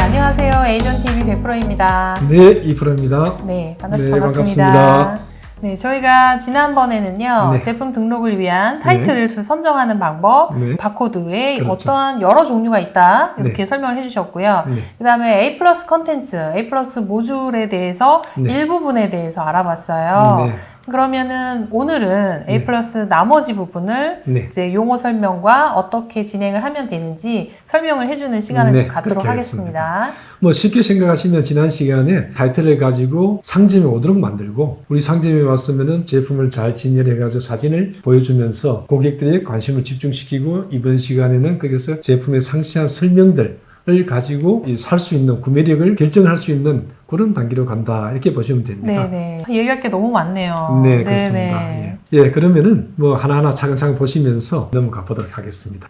안녕하세요. 에이전TV 100%입니다. 네, 2%입니다. 네, 네, 반갑습니다. 네, 저희가 지난번에는요, 네. 제품 등록을 위한 타이틀을 선정하는 방법, 네. 바코드에 그렇죠. 어떠한 여러 종류가 있다, 이렇게 네. 설명을 해주셨고요. 네. 그 다음에 A 플러스 컨텐츠, A 플러스 모듈에 대해서 네. 일부분에 대해서 알아봤어요. 네. 그러면은 오늘은 A 네. 플러스 나머지 부분을 네. 이제 용어 설명과 어떻게 진행을 하면 되는지 설명을 해주는 시간을 네, 좀 갖도록 그렇게 하겠습니다. 뭐 쉽게 생각하시면 지난 시간에 타이틀을 가지고 상점에 오도록 만들고 우리 상점에 왔으면은 제품을 잘 진열해가지고 사진을 보여주면서 고객들의 관심을 집중시키고 이번 시간에는 거기서 제품의 상세한 설명들을 가지고 살 수 있는 구매력을 결정할 수 있는 그런 단계로 간다 이렇게 보시면 됩니다. 네네. 얘기할 게 너무 많네요. 네, 그렇습니다. 예, 그러면은 뭐 하나하나 차근차근 보시면서 넘어가 보도록 하겠습니다.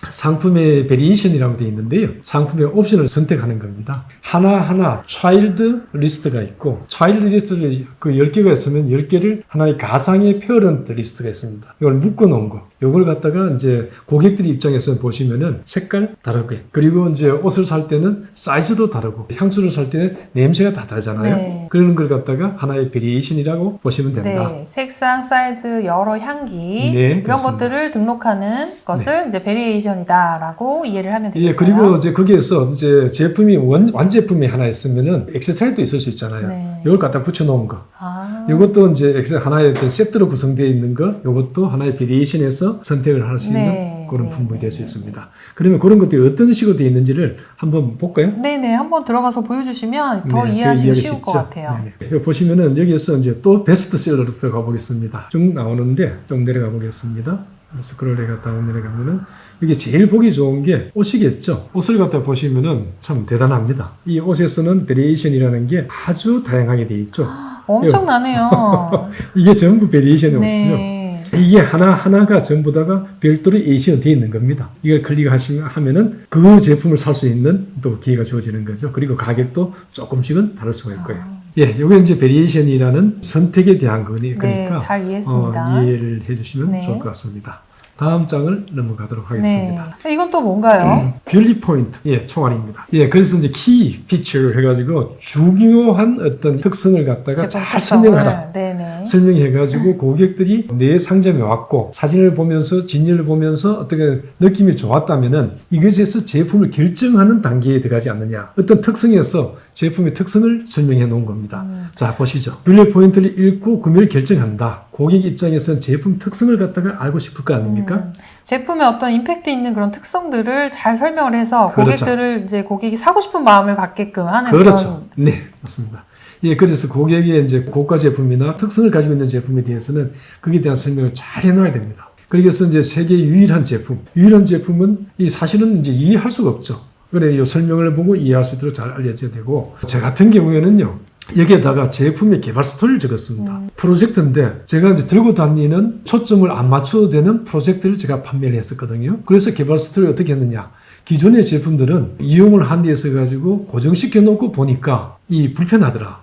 상품의 베리에이션이라고 되어 있는데요. 상품의 옵션을 선택하는 겁니다. 하나하나 차일드 리스트가 있고 차일드 리스트를 그 10개가 있으면 10개를 하나의 가상의 페어런트 리스트가 있습니다. 이걸 묶어 놓은 거. 이걸 갖다가 이제 고객들 입장에서 보시면은 색깔 다르게 그리고 이제 옷을 살 때는 사이즈도 다르고 향수를 살 때는 냄새가 다 다르잖아요. 네. 그런 걸 갖다가 하나의 베리에이션이라고 보시면 됩니다. 네, 색상, 사이즈, 여러 향기 네, 이런 그렇습니다. 것들을 등록하는 것을 이제 베리에이션이다라고 이해를 하면 되겠어요. 예, 그리고 이제 거기에서 이제 제품이 완제품이 하나 있으면은 액세서리도 있을 수 있잖아요. 네. 이걸 갖다 붙여놓은 거. 아, 이것도 이제 하나의 어떤 세트로 구성되어 있는 거. 이것도 하나의 베리에이션에서 선택을 할 수 있는 네. 그런 네. 품목이 될 수 있습니다. 그러면 그런 것들이 어떤 식으로 되어 있는지를 한번 볼까요? 네네. 한번 들어가서 보여주시면 더 네, 이해하시기 이해하기 쉬울 것 쉽죠? 같아요. 네네. 여기 보시면은 여기에서 이제 또 베스트셀러로 들어가 보겠습니다. 쭉 나오는데 좀 내려가 보겠습니다. 스크롤에 갔다 내려가면은 이게 제일 보기 좋은 게 옷이겠죠. 옷을 갖다 보시면은 참 대단합니다. 이 옷에서는 베리에이션이라는 게 아주 다양하게 되어 있죠. 엄청나네요. 이게 전부 베리에이션의 옷이죠. 네. 이게 하나하나가 전부 다가 별도로 에이션이 되어 있는 겁니다. 이걸 클릭하시면은 그 제품을 살 수 있는 또 기회가 주어지는 거죠. 그리고 가격도 조금씩은 다를 수가 있고요. 예, 이게 이제 베리에이션이라는 선택에 대한 거니까 네, 잘 이해했습니다. 이해를 해주시면 네. 좋을 것 같습니다. 다음 장을 넘어가도록 하겠습니다. 네. 이건 또 뭔가요? 뷰티 포인트, 예, 총알입니다. 예, 그래서 이제 키 피처 해가지고 중요한 어떤 특성을 갖다가 잘 설명하라. 네네. 설명해가지고 고객들이 내 상점에 왔고 사진을 보면서 진열을 보면서 어떻게 느낌이 좋았다면은 이것에서 제품을 결정하는 단계에 들어가지 않느냐. 어떤 특성에서 제품의 특성을 설명해 놓은 겁니다. 자, 보시죠. 뷰티 포인트를 읽고 구매를 결정한다. 고객 입장에서는 제품 특성을 갖다가 알고 싶을 거 아닙니까? 제품의 어떤 임팩트 있는 그런 특성들을 잘 설명을 해서 그렇죠. 고객들을 이제 고객이 사고 싶은 마음을 갖게끔 하는 그렇죠. 네, 맞습니다. 예, 그래서 고객의 이제 고가 제품이나 특성을 가지고 있는 제품에 대해서는 거기에 대한 설명을 잘 해놔야 됩니다. 그래서 이제 세계 유일한 제품은 이 사실은 이제 이해할 수가 없죠. 그래, 이 설명을 보고 이해할 수 있도록 잘 알려져야 되고, 저 같은 경우에는요, 여기에다가 제품의 개발 스토리를 적었습니다. 프로젝트인데 제가 이제 들고 다니는 초점을 안 맞춰도 되는 프로젝트를 제가 판매를 했었거든요. 그래서 개발 스토리를 어떻게 했느냐. 기존의 제품들은 이용을 한 데 있어 가지고 고정시켜 놓고 보니까 이 불편하더라.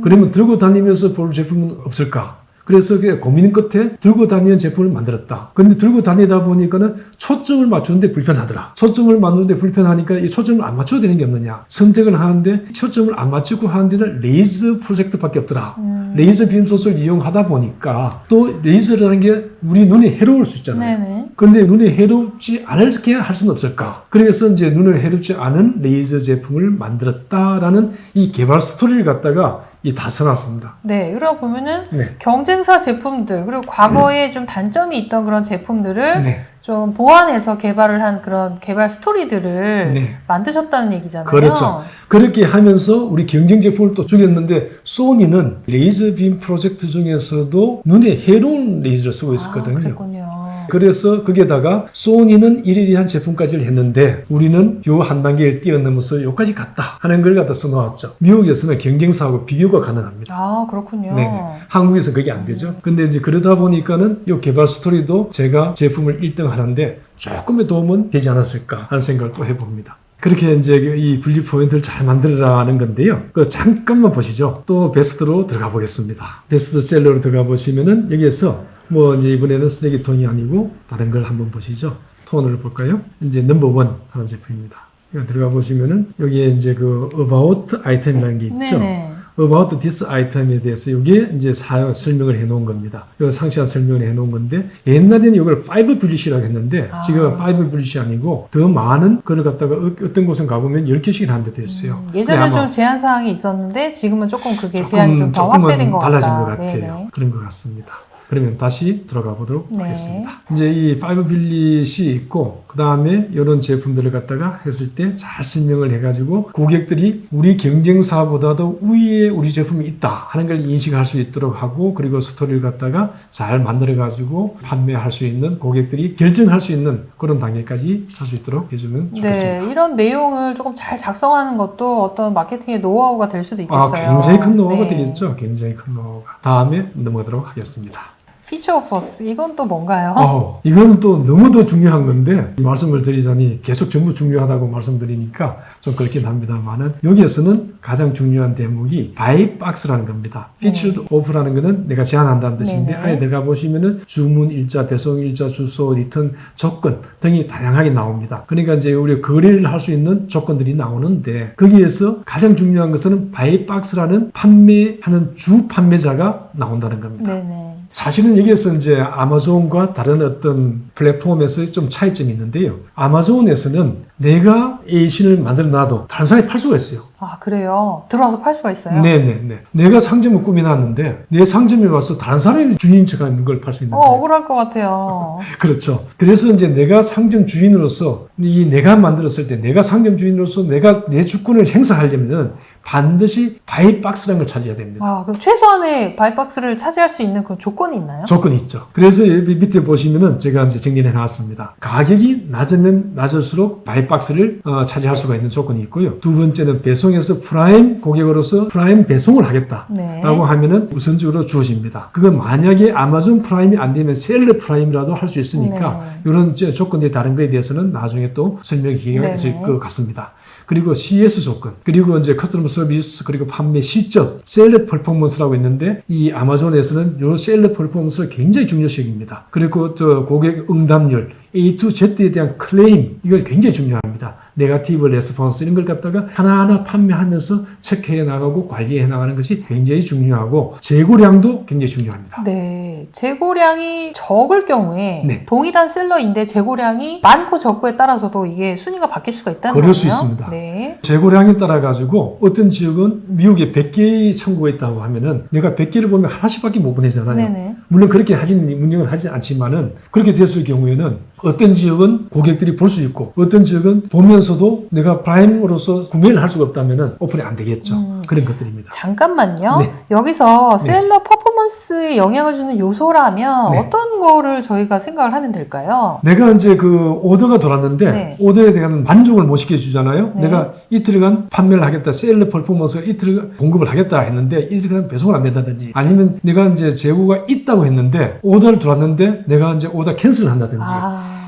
그러면 들고 다니면서 볼 제품은 없을까? 그래서 고민 끝에 들고 다니는 제품을 만들었다. 근데 들고 다니다 보니까는 초점을 맞추는데 불편하더라. 초점을 맞추는데 불편하니까 이 초점을 안 맞춰도 되는 게 없느냐. 선택을 하는데 초점을 안 맞추고 하는 데는 레이저 프로젝트밖에 없더라. 레이저 빔 소스를 이용하다 보니까 또 레이저라는 게 우리 눈에 해로울 수 있잖아요. 네네. 근데 눈에 해롭지 않게 할 수는 없을까? 그래서 이제 눈에 해롭지 않은 레이저 제품을 만들었다라는 이 개발 스토리를 갖다가 다 써놨습니다. 네, 그러고 보면은 네. 경쟁사 제품들 그리고 과거에 좀 단점이 있던 그런 제품들을 네. 좀 보완해서 개발을 한 그런 개발 스토리들을 네. 만드셨다는 얘기잖아요. 그렇죠. 그렇게 하면서 우리 경쟁 제품을 또 죽였는데 소니는 레이저 빔 프로젝트 중에서도 눈에 해로운 레이저를 쓰고 있었거든요. 그랬군요. 그래서 거기에다가 소니는 이리한 제품까지를 했는데 우리는 요 한 단계를 뛰어넘어서 요까지 갔다 하는 걸 갖다 써놓았죠. 미국에서는 경쟁사하고 비교가 가능합니다. 아, 그렇군요. 네네. 한국에서 그게 안 되죠. 근데 이제 그러다 보니까는 요 개발 스토리도 제가 제품을 1등 하는데 조금의 도움은 되지 않았을까 하는 생각을 또 해봅니다. 그렇게 이제 이 분리 포인트를 잘 만들어라는 건데요. 잠깐만 보시죠. 또 베스트로 들어가 보겠습니다. 베스트셀러로 들어가 보시면은 여기에서 뭐 이제 이번에는 쓰레기통이 아니고 다른 걸 한번 보시죠. 톤을 볼까요? 이제 넘버원 하는 제품입니다. 이거 들어가 보시면은 여기에 이제 그 about 아이템이라는 게 있죠. 네네. about this item에 대해서 이게 이제 설명을 해 놓은 겁니다. 이 상세한 설명을 해 놓은 건데 옛날에는 이걸 5 bullet이라고 했는데 지금은 5 bullet이 아니고 더 많은 그걸 갖다가 어떤 곳은 가보면 10개씩이나 한 데도 있어요. 예전에 좀 제한 사항이 있었는데 지금은 조금 그게 제한이 좀 더 확대된 것 달라진 같다. 것 같아요. 네네. 그런 것 같습니다. 그러면 다시 들어가 보도록 네. 하겠습니다. 이제 이 5 빌릿이 있고 그 다음에 이런 제품들을 갖다가 했을 때 잘 설명을 해가지고 고객들이 우리 경쟁사보다도 우위에 우리 제품이 있다 하는 걸 인식할 수 있도록 하고 그리고 스토리를 갖다가 잘 만들어가지고 판매할 수 있는 고객들이 결정할 수 있는 그런 단계까지 할 수 있도록 해주면 좋겠습니다. 네, 이런 내용을 조금 잘 작성하는 것도 어떤 마케팅의 노하우가 될 수도 있겠어요. 굉장히 큰 노하우가 네. 되겠죠. 굉장히 큰 노하우가. 다음에 넘어가도록 하겠습니다. 피처 오퍼스 이건 또 뭔가요? 이거는 또 너무도 중요한 건데 말씀을 드리자니 계속 전부 중요하다고 말씀드리니까 좀 그렇긴 합니다만은 여기에서는 가장 중요한 대목이 바이 박스라는 겁니다. 피처드 오프라는 거는 내가 제한한다는 뜻인데 네네. 안에 들어가 보시면은 주문 일자, 배송 일자, 주소, 리턴 조건 등이 다양하게 나옵니다. 그러니까 이제 우리가 거래를 할 수 있는 조건들이 나오는데 거기에서 가장 중요한 것은 바이 박스라는 판매하는 주 판매자가 나온다는 겁니다. 네네. 사실은 여기에서 이제 아마존과 다른 어떤 플랫폼에서 좀 차이점이 있는데요. 아마존에서는 내가 A신을 만들어 놔도 다른 사람이 팔 수가 있어요. 아 그래요? 들어와서 팔 수가 있어요? 네네네. 내가 상점을 꾸며놨는데 내 상점에 와서 다른 사람이 주인인 척하는 걸 팔 수 있는 거예요. 억울할 것 같아요. 그렇죠. 그래서 이제 내가 상점 주인으로서 내가 만들었을 때 내가 상점 주인으로서 내가 내 주권을 행사하려면은 반드시 바이박스라는 걸 찾아야 됩니다. 아, 그럼 최소한의 바이박스를 차지할 수 있는 그 조건이 있나요? 조건이 있죠. 그래서 여기 밑에 보시면은 제가 이제 정리해 놨습니다. 가격이 낮으면 낮을수록 바이박스를 차지할 수가 있는 조건이 있고요. 두 번째는 배송에서 프라임 고객으로서 프라임 배송을 하겠다라고 네. 하면은 우선적으로 주어집니다. 그건 만약에 아마존 프라임이 안 되면 셀러 프라임이라도 할 수 있으니까 이런 조건들이 다른 거에 대해서는 나중에 또 설명이 기회가 있을 것 같습니다. 그리고 CS 조건, 그리고 이제 커스터머 서비스, 그리고 판매 실적, 셀러 퍼포먼스라고 있는데 이 아마존에서는 이 셀러 퍼포먼스를 굉장히 중요시 여깁니다. 그리고 저 고객 응답률, A to Z에 대한 클레임, 이거 굉장히 중요합니다. 네거티브 레스폰스 이런 걸 갖다가 하나하나 판매하면서 체크해 나가고 관리해 나가는 것이 굉장히 중요하고 재고량도 굉장히 중요합니다. 네, 재고량이 적을 경우에 네. 동일한 셀러인데 재고량이 많고 적고에 따라서도 이게 순위가 바뀔 수가 있다는 거예요? 그럴 수 있습니다. 네. 재고량에 따라 가지고 어떤 지역은 미국에 100개의 창고가 있다고 하면은 내가 100개를 보면 하나씩밖에 못 보내잖아요. 네네. 물론 그렇게 운영을 하지 않지만은 그렇게 됐을 경우에는 어떤 지역은 고객들이 볼 수 있고 어떤 지역은 보면서도 내가 프라임으로서 구매를 할 수가 없다면은 오픈이 안 되겠죠. 그런 것들입니다. 잠깐만요. 네. 여기서 셀러 퍼포먼스에 영향을 주는 요소라면 네. 어떤 거를 저희가 생각을 하면 될까요? 내가 이제 그 오더가 들어왔는데 네. 오더에 대한 만족을 못 시켜주잖아요. 네. 내가 이틀간 판매를 하겠다, 셀러 퍼포먼스가 이틀간 공급을 하겠다 했는데 이틀간 배송을 안 된다든지 아니면 내가 이제 재고가 있다고 했는데 오더를 들어왔는데 내가 이제 오더 캔슬을 한다든지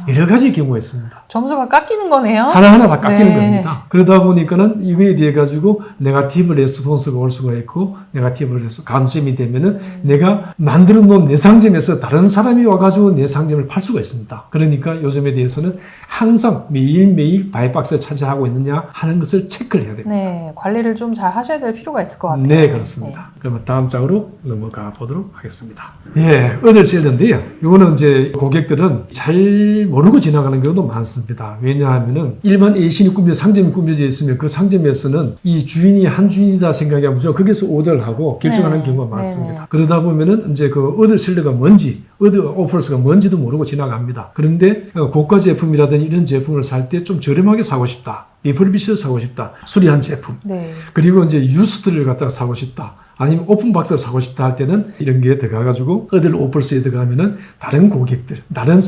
여러 가지 경우가 있습니다. 점수가 깎이는 거네요. 하나하나 다 깎이는 네. 겁니다. 그러다 보니까는 이거에 대해 가지고 네거티브 레스폰스가 올 수가 있고 네거티브 감점이 되면은 내가 만들어 놓은 내 상점에서 다른 사람이 와가지고 내 상점을 팔 수가 있습니다. 그러니까 요즘에 대해서는 항상 매일매일 바이박스를 차지하고 있느냐 하는 것을 체크를 해야 됩니다. 네, 관리를 좀 잘 하셔야 될 필요가 있을 것 같아요. 네, 그렇습니다. 그러면 다음 장으로 넘어가 보도록 하겠습니다. 예, 어들 셀러인데요. 이거는 이제 고객들은 잘 모르고 지나가는 경우도 많습니다. 왜냐하면은 일반 A신이 상점이 꾸며져 있으면 그 상점에서는 이 주인이 한 주인이다 생각하면 무조건 거기서 오더를 하고 결정하는 네. 경우가 많습니다. 네. 그러다 보면은 이제 그 어들 셀러가 뭔지, 어들 오퍼스가 뭔지도 모르고 지나갑니다. 그런데 고가 제품이라든지 이런 제품을 살 때 좀 저렴하게 사고 싶다. 리퍼비시를 사고 싶다. 수리한 제품. 네. 그리고 이제 유스트를 갖다가 사고 싶다. 아니면 오픈박스를 사고 싶다 할 때는 이런 게 들어가가지고 어들 오퍼스에 들어가면은 다른 고객들, 다른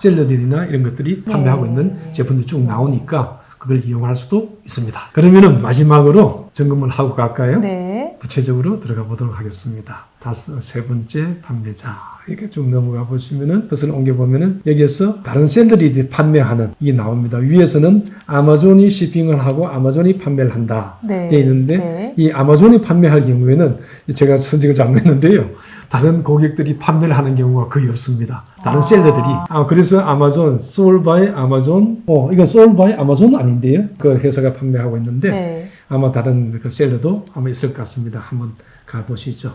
셀러들이나 이런 것들이 판매하고 있는 제품들이 쭉 나오니까 그걸 이용할 수도 있습니다. 그러면은 마지막으로 점검을 하고 갈까요? 네. 구체적으로 들어가 보도록 하겠습니다. 세 번째 판매자 이렇게 쭉 넘어가 보시면은 그것을 옮겨보면은 여기에서 다른 셀들이 판매하는 이게 나옵니다. 위에서는 아마존이 shipping을 하고 아마존이 판매를 한다 네. 되어 있는데 네. 이 아마존이 판매할 경우에는 제가 선택을 잘못했는데요. 다른 고객들이 판매를 하는 경우가 거의 없습니다. 다른 셀러들이. 그래서 아마존, sold by 아마존, 이건 sold by 아마존 아닌데요. 그 회사가 판매하고 있는데 네. 아마 다른 그 셀러도 아마 있을 것 같습니다. 한번 가보시죠.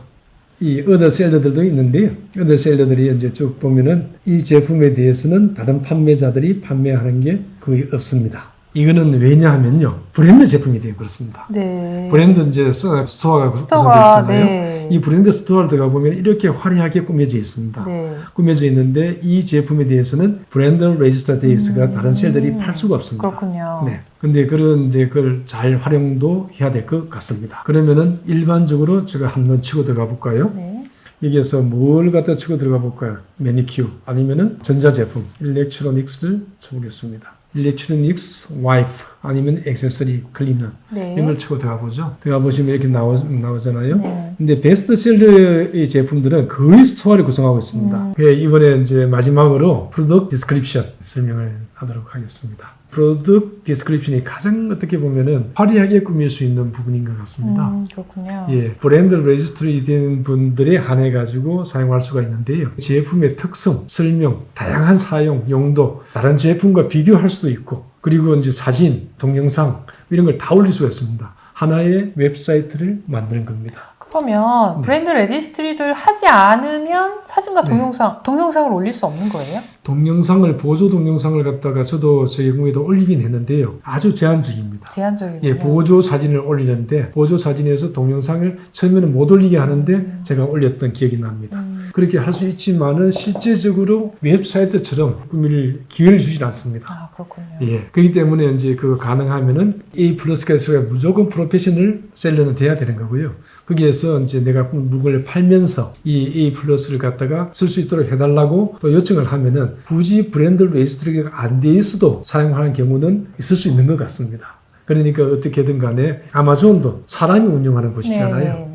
이 어더 셀러들도 있는데요. 어더 셀러들이 이제 쭉 보면은 이 제품에 대해서는 다른 판매자들이 판매하는 게 거의 없습니다. 이거는 왜냐하면요. 브랜드 제품이 되어 그렇습니다. 네. 브랜드 이제 스토어가 구성되어 있잖아요. 네. 이 브랜드 스토어를 들어가 보면 이렇게 화려하게 꾸며져 있습니다. 네. 꾸며져 있는데 이 제품에 대해서는 브랜드 레지스터 데이스가 다른 셀들이 팔 수가 없습니다. 그렇군요. 네. 근데 그런 이제 그걸 잘 활용도 해야 될 것 같습니다. 그러면은 일반적으로 제가 한번 치고 들어가 볼까요? 네. 여기에서 뭘 갖다 치고 들어가 볼까요? 매니큐 아니면은 전자제품 일렉트로닉스를 쳐보겠습니다. 일렉트로닉스 와이프 아니면 액세서리 클리너 네. 이런 걸 치고 들어가 보죠. 들어가 보시면 이렇게 나오잖아요. 네. 근데 베스트셀러의 제품들은 거의 스토어를 구성하고 있습니다. 이번에 이제 마지막으로 프로덕트 디스크립션 설명을 하도록 하겠습니다. 프로덕트 디스크립션이 가장 어떻게 보면은 화려하게 꾸밀 수 있는 부분인 것 같습니다. 그렇군요. 예, 브랜드 레지스트리 된 분들에 한해 가지고 사용할 수가 있는데요. 제품의 특성, 설명, 다양한 사용, 용도, 다른 제품과 비교할 수도 있고, 그리고 이제 사진, 동영상 이런 걸 다 올릴 수가 있습니다. 하나의 웹사이트를 만드는 겁니다. 그러면 브랜드 레지스트리를 하지 않으면 사진과 동영상을 올릴 수 없는 거예요? 동영상을 보조 동영상을 갖다가 저도 제 경우에도 올리긴 했는데요. 아주 제한적입니다. 제한적이군요. 예, 보조 사진을 올리는데 보조 사진에서 동영상을 처음에는 못 올리게 하는데 제가 올렸던 기억이 납니다. 그렇게 할 수 있지만은 실제적으로 웹사이트처럼 꾸밀 기회를 주질 않습니다. 그렇군요. 예, 그렇기 때문에 이제 그거 가능하면은 A 플러스가 무조건 프로페셔널 셀러는 돼야 되는 거고요. 거기에서 이제 내가 물건을 팔면서 이 A 플러스를 갖다가 쓸 수 있도록 해달라고 또 요청을 하면은 굳이 브랜드 레지스트리가 안 돼 있어도 사용하는 경우는 있을 수 있는 것 같습니다. 그러니까 어떻게든 간에 아마존도 사람이 운영하는 곳이잖아요.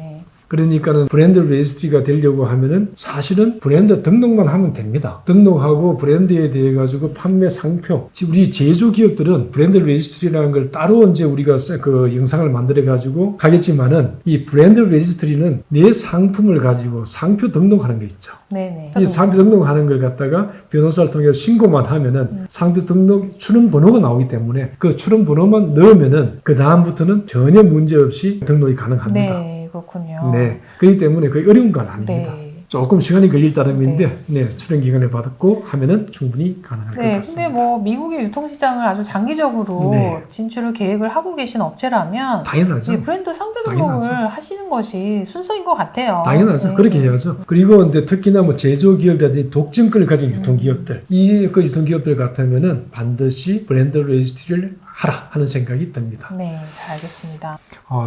그러니까는 브랜드 레지스트리가 되려고 하면은 사실은 브랜드 등록만 하면 됩니다. 등록하고 브랜드에 대해 가지고 판매 상표, 우리 제조 기업들은 브랜드 레지스트리라는 걸 따로 이제 우리가 그 영상을 만들어 가지고 하겠지만은 이 브랜드 레지스트리는 내 상품을 가지고 상표 등록하는 게 있죠. 네네. 이 상표 등록하는 걸 갖다가 변호사를 통해서 신고만 하면은 상표 등록 출원 번호가 나오기 때문에 그 출원 번호만 넣으면은 그 다음부터는 전혀 문제 없이 등록이 가능합니다. 네. 그렇군요. 네, 그렇기 때문에 거의 어려운 건 아닙니다. 네. 조금 시간이 걸릴 따름인데, 출원 기간을 받았고 하면은 충분히 가능할 것 같습니다. 근데 뭐 미국의 유통시장을 아주 장기적으로 진출을 계획을 하고 계신 업체라면 당연하죠. 브랜드 상표 등록을 하시는 것이 순서인 것 같아요. 당연하죠. 그렇게 해야죠. 그리고 이제 특히나 뭐 제조기업이라든지 독점권을 가진 유통기업들, 이 그 유통기업들 같으면은 반드시 브랜드 레지스트리를 하라 하는 생각이 듭니다. 네, 잘 알겠습니다.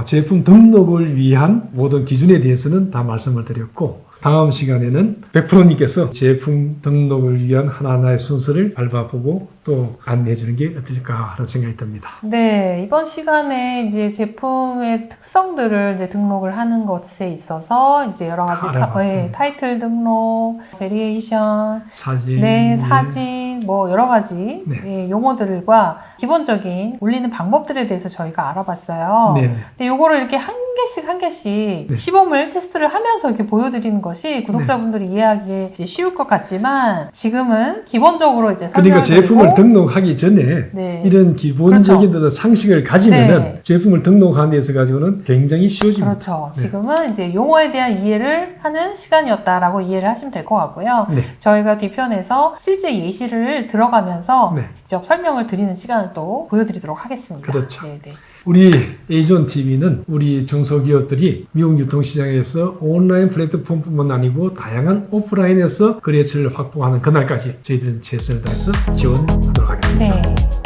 제품 등록을 위한 모든 기준에 대해서는 다 말씀을 드렸고, 다음 시간에는 백프로님께서 제품 등록을 위한 하나하나의 순서를 밟아보고 또 안내해 주는 게 어떨까 하는 생각이 듭니다. 네, 이번 시간에 이제 제품의 특성들을 이제 등록을 하는 것에 있어서 이제 여러 가지 타이틀 등록, 베리에이션, 사진, 사진, 뭐 여러 가지 용어들과 기본적인 올리는 방법들에 대해서 저희가 알아봤어요. 근데 요거를 이렇게 한 개씩 시범을 테스트를 하면서 이렇게 보여드리는 것이 구독자분들이 이해하기에 이제 쉬울 것 같지만 지금은 기본적으로 이제 그러니까 제품을 등록하기 전에 이런 기본적인 상식을 가지면은 제품을 등록하는 데서 가지고는 굉장히 쉬워집니다. 그렇죠. 지금은 이제 용어에 대한 이해를 하는 시간이었다라고 이해를 하시면 될 것 같고요. 저희가 뒤편에서 실제 예시를 들어가면서 직접 설명을 드리는 시간을 또 보여드리도록 하겠습니다. 그렇죠. 우리 에이존TV는 우리 중소기업들이 미국 유통시장에서 온라인 플랫폼뿐만 아니고 다양한 오프라인에서 거래처를 확보하는 그날까지 저희들은 최선을 다해서 지원하도록 하겠습니다.